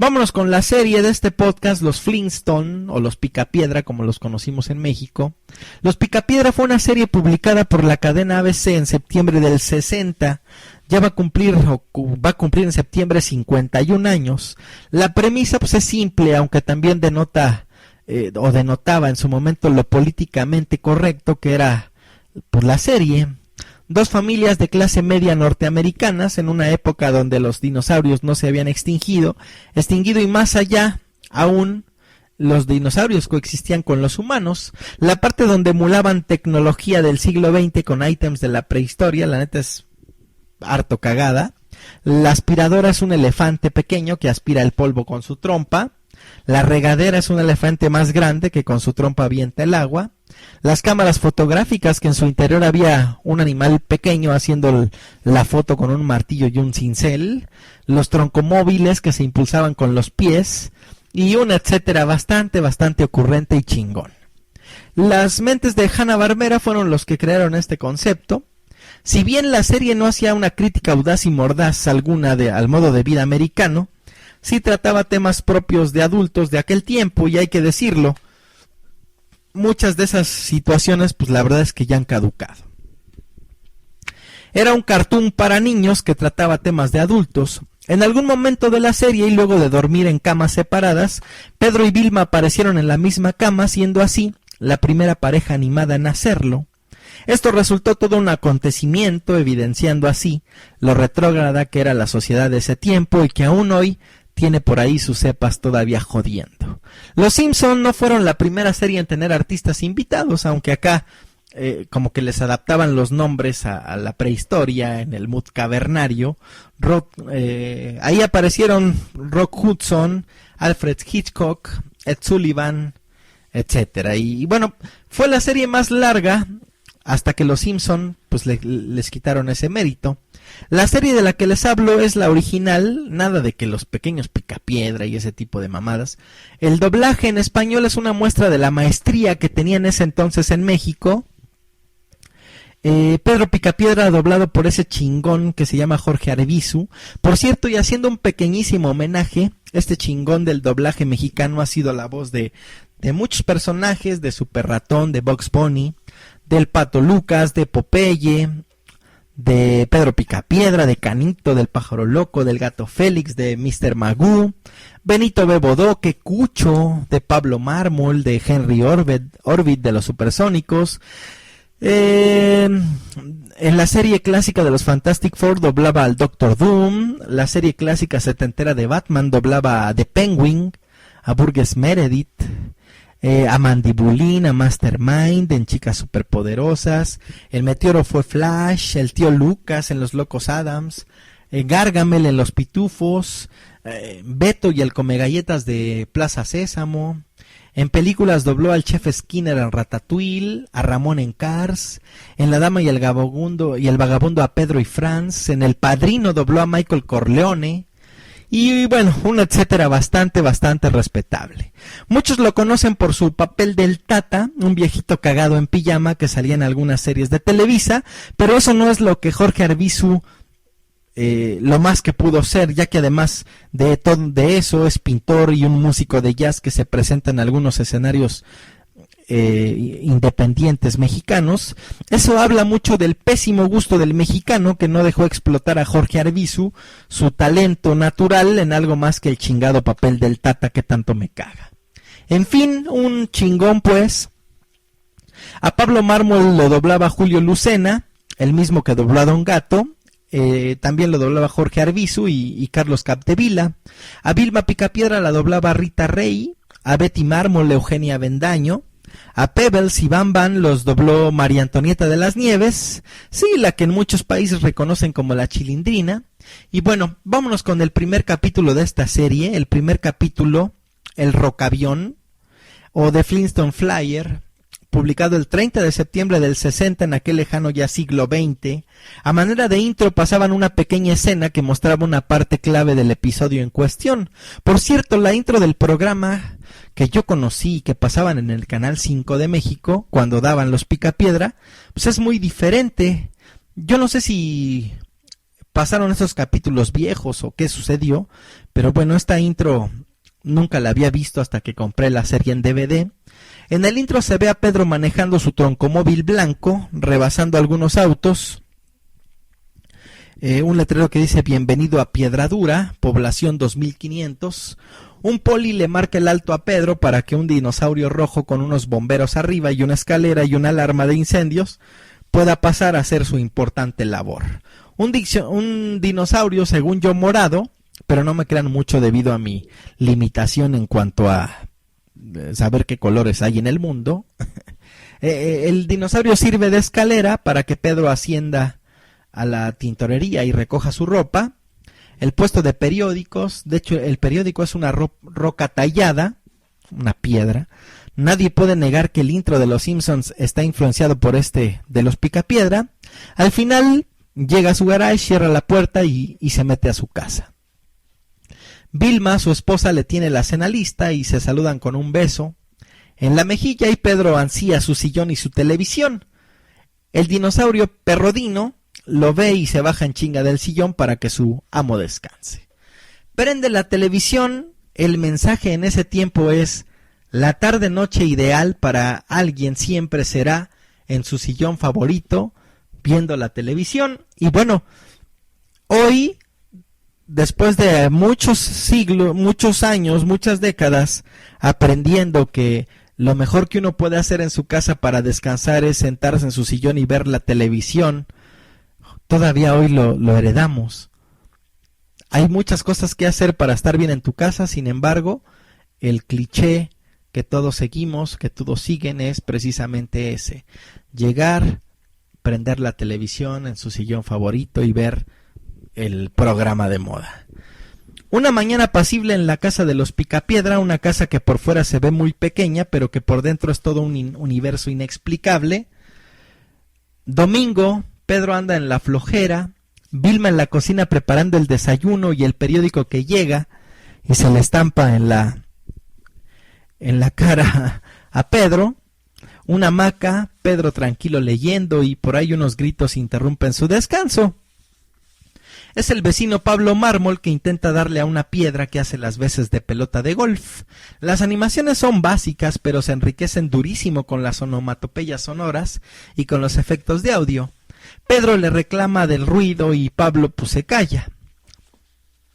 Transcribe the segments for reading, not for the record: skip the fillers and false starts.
Vámonos con la serie de este podcast, Los Flintstone, o Los Picapiedra, como los conocimos en México. Los Picapiedra fue una serie publicada por la cadena ABC en septiembre del 60. Ya va a cumplir en septiembre 51 años. La premisa pues es simple, aunque también denotaba en su momento lo políticamente correcto que era pues la serie. Dos familias de clase media norteamericanas en una época donde los dinosaurios no se habían extinguido y más allá aún los dinosaurios coexistían con los humanos. La parte donde emulaban tecnología del siglo XX con ítems de la prehistoria, la neta es harto cagada. La aspiradora es un elefante pequeño que aspira el polvo con su trompa. La regadera es un elefante más grande que con su trompa avienta el agua. Las cámaras fotográficas, que en su interior había un animal pequeño haciendo la foto con un martillo y un cincel. Los troncomóviles que se impulsaban con los pies. Y un etcétera bastante ocurrente y chingón. Las mentes de Hanna-Barbera fueron los que crearon este concepto. Si bien la serie no hacía una crítica audaz y mordaz alguna al modo de vida americano, sí trataba temas propios de adultos de aquel tiempo, y hay que decirlo, muchas de esas situaciones pues la verdad es que ya han caducado. Era un cartoon para niños que trataba temas de adultos. En algún momento de la serie, y luego de dormir en camas separadas, Pedro y Vilma aparecieron en la misma cama, siendo así la primera pareja animada en hacerlo. Esto resultó todo un acontecimiento, evidenciando así lo retrógrada que era la sociedad de ese tiempo y que aún hoy tiene por ahí sus cepas todavía jodiendo. Los Simpson no fueron la primera serie en tener artistas invitados, aunque acá como que les adaptaban los nombres a la prehistoria en el mood cavernario. Ahí aparecieron Rock Hudson, Alfred Hitchcock, Ed Sullivan, etcétera. Y bueno, fue la serie más larga hasta que los Simpson pues les quitaron ese mérito. La serie de la que les hablo es la original, nada de que los pequeños Picapiedra y ese tipo de mamadas. El doblaje en español es una muestra de la maestría que tenía en ese entonces en México. Pedro Picapiedra doblado por ese chingón que se llama Jorge Arvizu. Por cierto, y haciendo un pequeñísimo homenaje, este chingón del doblaje mexicano ha sido la voz de muchos personajes, de Super Ratón, de Bugs Bunny, del Pato Lucas, de Popeye, de Pedro Picapiedra, de Canito, del Pájaro Loco, del Gato Félix, de Mr. Magoo, Benito Bebodoque, Cucho, de Pablo Mármol, de Henry Orbit, de los Supersónicos. En la serie clásica de los Fantastic Four doblaba al Doctor Doom. La serie clásica setentera de Batman doblaba a The Penguin, a Burgess Meredith, a Mandibulín, a Mastermind en Chicas Superpoderosas. El meteoro fue Flash, el tío Lucas en Los Locos Adams, Gargamel en Los Pitufos, Beto y el Comegalletas de Plaza Sésamo. En películas dobló al Chef Skinner en Ratatouille, a Ramón en Cars, en La Dama y el Vagabundo a Pedro y Franz, en El Padrino dobló a Michael Corleone, y bueno, un etcétera bastante respetable. Muchos lo conocen por su papel del Tata, un viejito cagado en pijama que salía en algunas series de Televisa, pero eso no es lo que Jorge Arvizu lo más que pudo ser, ya que además de eso es pintor y un músico de jazz que se presenta en algunos escenarios independientes mexicanos. Eso habla mucho del pésimo gusto del mexicano, que no dejó explotar a Jorge Arvizu su talento natural en algo más que el chingado papel del Tata que tanto me caga. En fin, un chingón pues. A Pablo Mármol lo doblaba Julio Lucena, el mismo que dobló a Don Gato. También lo doblaba Jorge Arvizu y Carlos Capdevila. A Vilma Picapiedra la doblaba Rita Rey. A Betty Mármol, Eugenia Bendaño. A Pebbles y Bam Bam los dobló María Antonieta de las Nieves. Sí, la que en muchos países reconocen como la Chilindrina. Y bueno, vámonos con el primer capítulo de esta serie. El primer capítulo, El Rocavión, o The Flintstone Flyer, publicado el 30 de septiembre del 60 en aquel lejano ya siglo XX. A manera de intro pasaban una pequeña escena que mostraba una parte clave del episodio en cuestión. Por cierto, la intro del programa que yo conocí y que pasaban en el Canal 5 de México, cuando daban Los Picapiedra, pues es muy diferente. Yo no sé si pasaron esos capítulos viejos o qué sucedió, pero bueno, esta intro nunca la había visto hasta que compré la serie en DVD. En el intro se ve a Pedro manejando su troncomóvil blanco, rebasando algunos autos. Un letrero que dice bienvenido a Piedradura, población 2500. Un poli le marca el alto a Pedro para que un dinosaurio rojo con unos bomberos arriba y una escalera y una alarma de incendios pueda pasar a hacer su importante labor. Un dinosaurio, según yo, morado, pero no me crean mucho debido a mi limitación en cuanto a saber qué colores hay en el mundo. El dinosaurio sirve de escalera para que Pedro ascienda a la tintorería y recoja su ropa. El puesto de periódicos, de hecho el periódico es una roca tallada, una piedra. Nadie puede negar que el intro de Los Simpsons está influenciado por este de los Picapiedra. Al final llega a su garage, cierra la puerta y se mete a su casa. Vilma, su esposa, le tiene la cena lista y se saludan con un beso en la mejilla y Pedro ansía su sillón y su televisión. El dinosaurio Perrodino lo ve y se baja en chinga del sillón para que su amo descanse. Prende la televisión, el mensaje en ese tiempo es: la tarde-noche ideal para alguien siempre será en su sillón favorito, viendo la televisión. Y bueno, hoy, después de muchos siglos, muchos años, muchas décadas, aprendiendo que lo mejor que uno puede hacer en su casa para descansar es sentarse en su sillón y ver la televisión, todavía hoy lo heredamos. Hay muchas cosas que hacer para estar bien en tu casa, sin embargo, el cliché que todos seguimos, que todos siguen, es precisamente ese: llegar, prender la televisión en su sillón favorito y ver el programa de moda. Una mañana apacible en la casa de los Picapiedra, una casa que por fuera se ve muy pequeña, pero que por dentro es todo un universo inexplicable. Domingo, Pedro anda en la flojera, Vilma en la cocina preparando el desayuno y el periódico que llega y se le estampa en la cara a Pedro. Una hamaca, Pedro tranquilo leyendo y por ahí unos gritos interrumpen su descanso. Es el vecino Pablo Mármol que intenta darle a una piedra que hace las veces de pelota de golf. Las animaciones son básicas, pero se enriquecen durísimo con las onomatopeyas sonoras y con los efectos de audio. Pedro le reclama del ruido y Pablo pues se calla.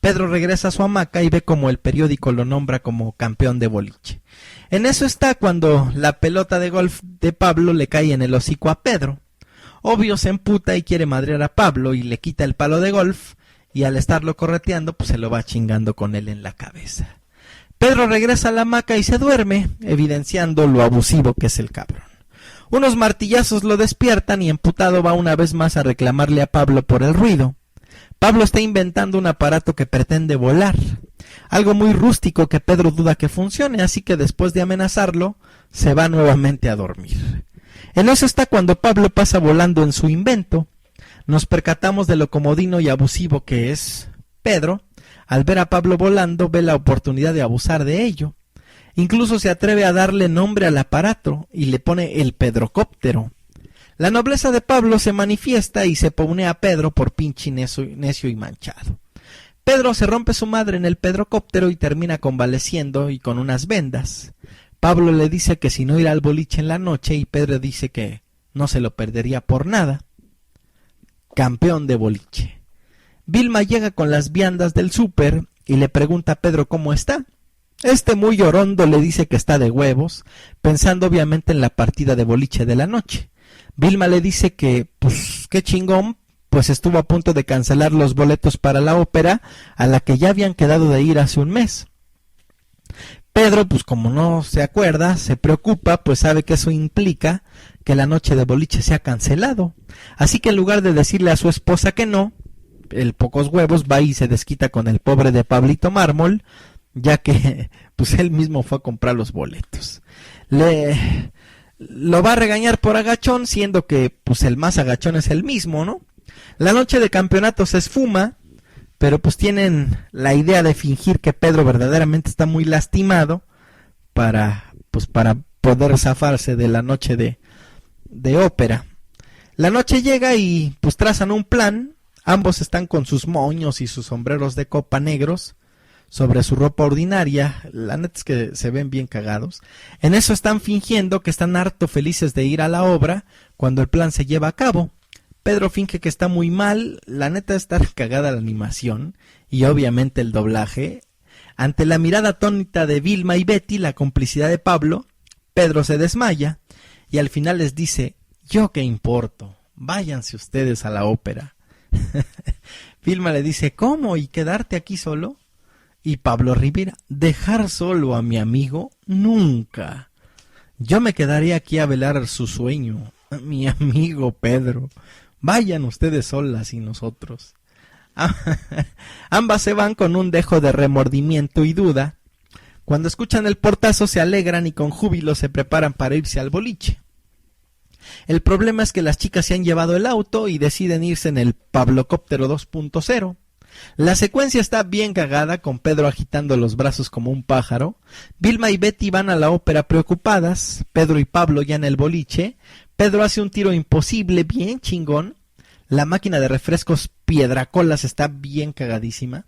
Pedro regresa a su hamaca y ve como el periódico lo nombra como campeón de boliche. En eso está cuando la pelota de golf de Pablo le cae en el hocico a Pedro. Obvio se emputa y quiere madrear a Pablo y le quita el palo de golf y al estarlo correteando pues se lo va chingando con él en la cabeza. Pedro regresa a la hamaca y se duerme, evidenciando lo abusivo que es el cabrón. Unos martillazos lo despiertan y emputado va una vez más a reclamarle a Pablo por el ruido. Pablo está inventando un aparato que pretende volar, algo muy rústico que Pedro duda que funcione, así que después de amenazarlo, se va nuevamente a dormir. En eso está cuando Pablo pasa volando en su invento. Nos percatamos de lo comodino y abusivo que es Pedro. Al ver a Pablo volando, ve la oportunidad de abusar de ello. Incluso se atreve a darle nombre al aparato y le pone el pedrocóptero. La nobleza de Pablo se manifiesta y se pone a Pedro por pinche necio y manchado. Pedro se rompe su madre en el pedrocóptero y termina convaleciendo y con unas vendas. Pablo le dice que si no irá al boliche en la noche y Pedro dice que no se lo perdería por nada. Campeón de boliche. Vilma llega con las viandas del súper y le pregunta a Pedro cómo está. Este muy orondo le dice que está de huevos, pensando obviamente en la partida de boliche de la noche. Vilma le dice que, pues, qué chingón, pues estuvo a punto de cancelar los boletos para la ópera a la que ya habían quedado de ir hace un mes. Pedro, pues como no se acuerda, se preocupa, pues sabe que eso implica que la noche de boliche se ha cancelado. Así que en lugar de decirle a su esposa que no, el pocos huevos va y se desquita con el pobre de Pablito Mármol, ya que pues él mismo fue a comprar los boletos. Lo va a regañar por agachón, siendo que pues el más agachón es el mismo, ¿no? La noche de campeonato se esfuma, pero pues tienen la idea de fingir que Pedro verdaderamente está muy lastimado para poder zafarse de la noche de ópera. La noche llega y pues trazan un plan. Ambos están con sus moños y sus sombreros de copa negros sobre su ropa ordinaria. La neta es que se ven bien cagados. En eso están fingiendo que están harto felices de ir a la obra cuando el plan se lleva a cabo. Pedro finge que está muy mal. La neta está cagada la animación y obviamente el doblaje. Ante la mirada atónita de Vilma y Betty, la complicidad de Pablo, Pedro se desmaya y al final les dice: yo qué importo, váyanse ustedes a la ópera. Vilma le dice: ¿cómo? ¿Y quedarte aquí solo? Y Pablo Rivera: dejar solo a mi amigo, nunca. Yo me quedaría aquí a velar su sueño, mi amigo Pedro. Vayan ustedes solas y nosotros. Ambas se van con un dejo de remordimiento y duda. Cuando escuchan el portazo se alegran y con júbilo se preparan para irse al boliche. El problema es que las chicas se han llevado el auto y deciden irse en el Pablocóptero 2.0. La secuencia está bien cagada, con Pedro agitando los brazos como un pájaro. Vilma y Betty van a la ópera preocupadas, Pedro y Pablo ya en el boliche. Pedro hace un tiro imposible, bien chingón. La máquina de refrescos Piedracolas está bien cagadísima.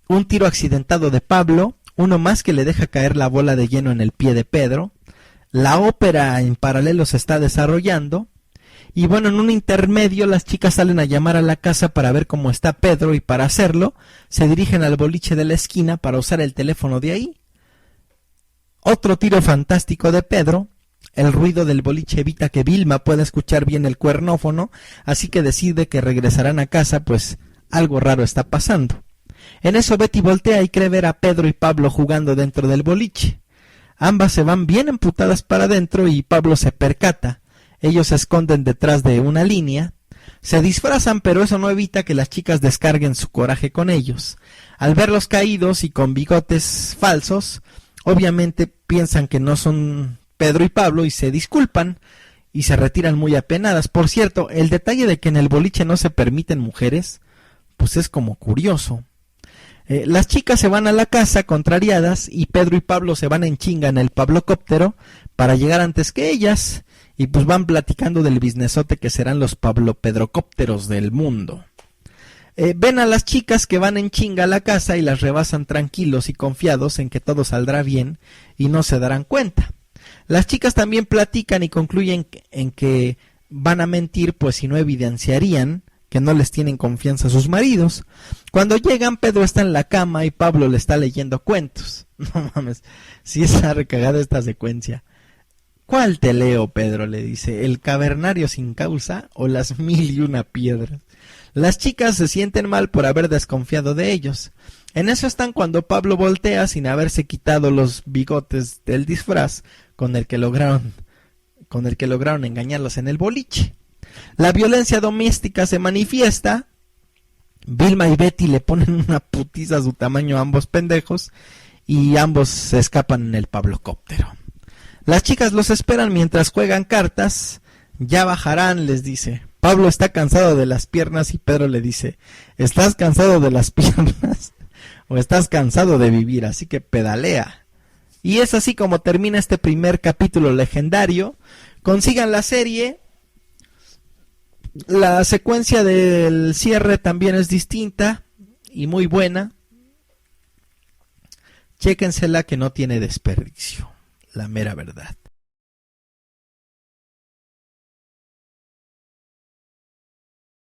Un tiro accidentado de Pablo, uno más que le deja caer la bola de hielo en el pie de Pedro. La ópera en paralelo se está desarrollando. Y bueno, en un intermedio las chicas salen a llamar a la casa para ver cómo está Pedro y para hacerlo se dirigen al boliche de la esquina para usar el teléfono de ahí. Otro tiro fantástico de Pedro. El ruido del boliche evita que Vilma pueda escuchar bien el cuernófono, así que decide que regresarán a casa, pues algo raro está pasando. En eso Betty voltea y cree ver a Pedro y Pablo jugando dentro del boliche. Ambas se van bien emputadas para adentro y Pablo se percata. Ellos se esconden detrás de una línea. Se disfrazan, pero eso no evita que las chicas descarguen su coraje con ellos. Al verlos caídos y con bigotes falsos, obviamente piensan que no son Pedro y Pablo y se disculpan y se retiran muy apenadas. Por cierto, el detalle de que en el boliche no se permiten mujeres, pues es como curioso. Las chicas se van a la casa contrariadas y Pedro y Pablo se van en chinga en el Pablocóptero para llegar antes que ellas y pues van platicando del businessote que serán los Pablopedrocópteros del mundo. Ven a las chicas que van en chinga a la casa y las rebasan tranquilos y confiados en que todo saldrá bien y no se darán cuenta. Las chicas también platican y concluyen en que van a mentir, pues si no evidenciarían que no les tienen confianza a sus maridos. Cuando llegan, Pedro está en la cama y Pablo le está leyendo cuentos. No mames, sí está recagada esta secuencia. ¿Cuál te leo, Pedro?, le dice, ¿el cavernario sin causa o las 1001 piedras? Las chicas se sienten mal por haber desconfiado de ellos. En eso están cuando Pablo voltea sin haberse quitado los bigotes del disfraz con el que lograron engañarlos en el boliche. La violencia doméstica se manifiesta. Vilma y Betty le ponen una putiza a su tamaño a ambos pendejos y ambos se escapan en el Pablocóptero. Las chicas los esperan mientras juegan cartas. Ya bajarán, les dice. Pablo está cansado de las piernas y Pedro le dice: ¿estás cansado de las piernas o estás cansado de vivir? Así que pedalea. Y es así como termina este primer capítulo legendario. Consigan la serie. La secuencia del cierre también es distinta y muy buena. Chéquensela, que no tiene desperdicio, la mera verdad.